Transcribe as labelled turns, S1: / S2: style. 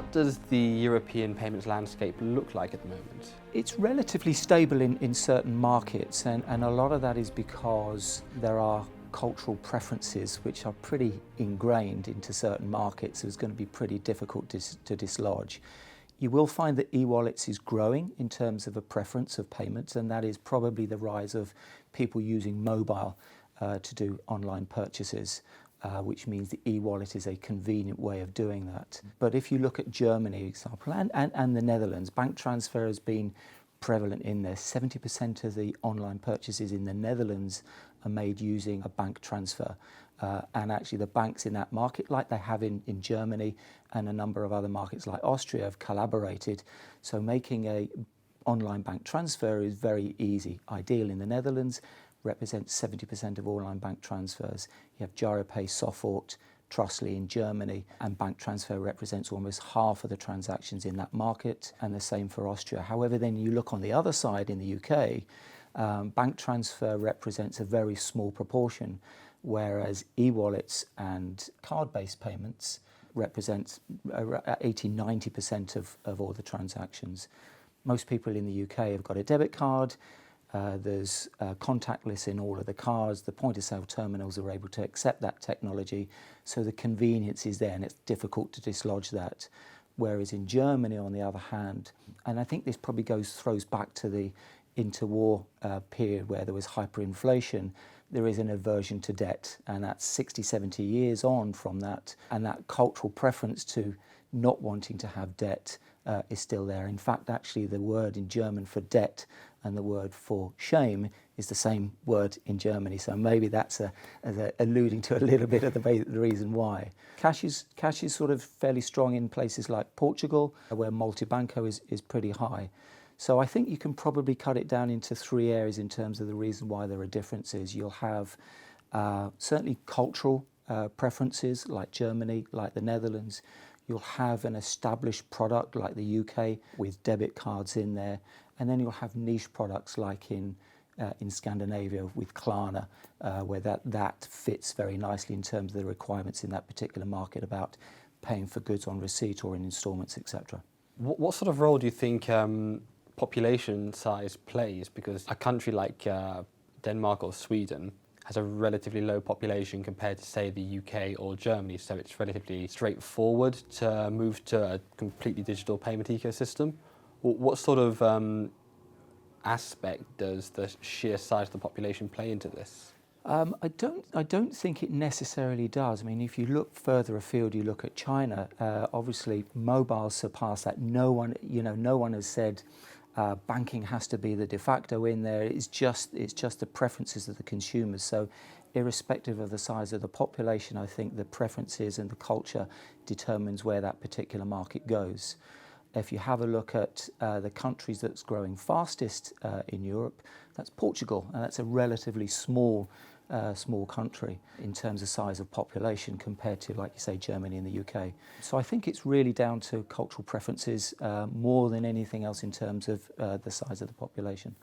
S1: What does the European payments landscape look like at the moment?
S2: It's relatively stable in certain markets, and a lot of that is because there are cultural preferences which are pretty ingrained into certain markets, so it's going to be pretty difficult to dislodge. You will find that e-wallets is growing in terms of a preference of payments, and that is probably the rise of people using mobile to do online purchases. Which means the e-wallet is a convenient way of doing that. But if you look at Germany, for example, and the Netherlands, bank transfer has been prevalent in there. 70% of the online purchases in the Netherlands are made using a bank transfer. And actually the banks in that market, like they have in Germany and a number of other markets like Austria, have collaborated. So making a online bank transfer is very easy. Ideal in the Netherlands, represents 70% of all online bank transfers. You have Giropay, Sofort, Trustly in Germany, and bank transfer represents almost half of the transactions in that market, and the same for Austria. However, then you look on the other side in the UK, bank transfer represents a very small proportion, whereas e-wallets and card-based payments represent 80-90% of all the transactions. Most people in the UK have got a debit card. There's contactless in all of the cards. The point-of-sale terminals are able to accept that technology, so the convenience is there and it's difficult to dislodge that. Whereas in Germany, on the other hand, and I think this probably throws back to the interwar period where there was hyperinflation, there is an aversion to debt, and that's 60, 70 years on from that, and that cultural preference to not wanting to have debt is still there. In fact, actually, the word in German for debt and the word for shame is the same word in Germany. So maybe that's alluding to a little bit of the reason why. Cash is sort of fairly strong in places like Portugal, where Multibanco is pretty high. So I think you can probably cut it down into three areas in terms of the reason why there are differences. You'll have certainly cultural preferences like Germany, like the Netherlands. You'll have an established product like the UK with debit cards in there, and then you'll have niche products like in Scandinavia with Klarna, where that fits very nicely in terms of the requirements in that particular market about paying for goods on receipt or in instalments, etc.
S1: What sort of role do you think population size plays? Because a country like Denmark or Sweden has a relatively low population compared to, say, the UK or Germany, so it's relatively straightforward to move to a completely digital payment ecosystem. What sort of aspect does the sheer size of the population play into this?
S2: I don't think it necessarily does. I mean, if you look further afield, you look at China. Obviously, mobile surpassed that. No one has said banking has to be the de facto in there. It's just the preferences of the consumers. So, irrespective of the size of the population, I think the preferences and the culture determines where that particular market goes. If you have a look at the countries that's growing fastest in Europe, that's Portugal, and that's a relatively small country in terms of size of population compared to, like you say, Germany and the UK. So I think it's really down to cultural preferences more than anything else in terms of the size of the population.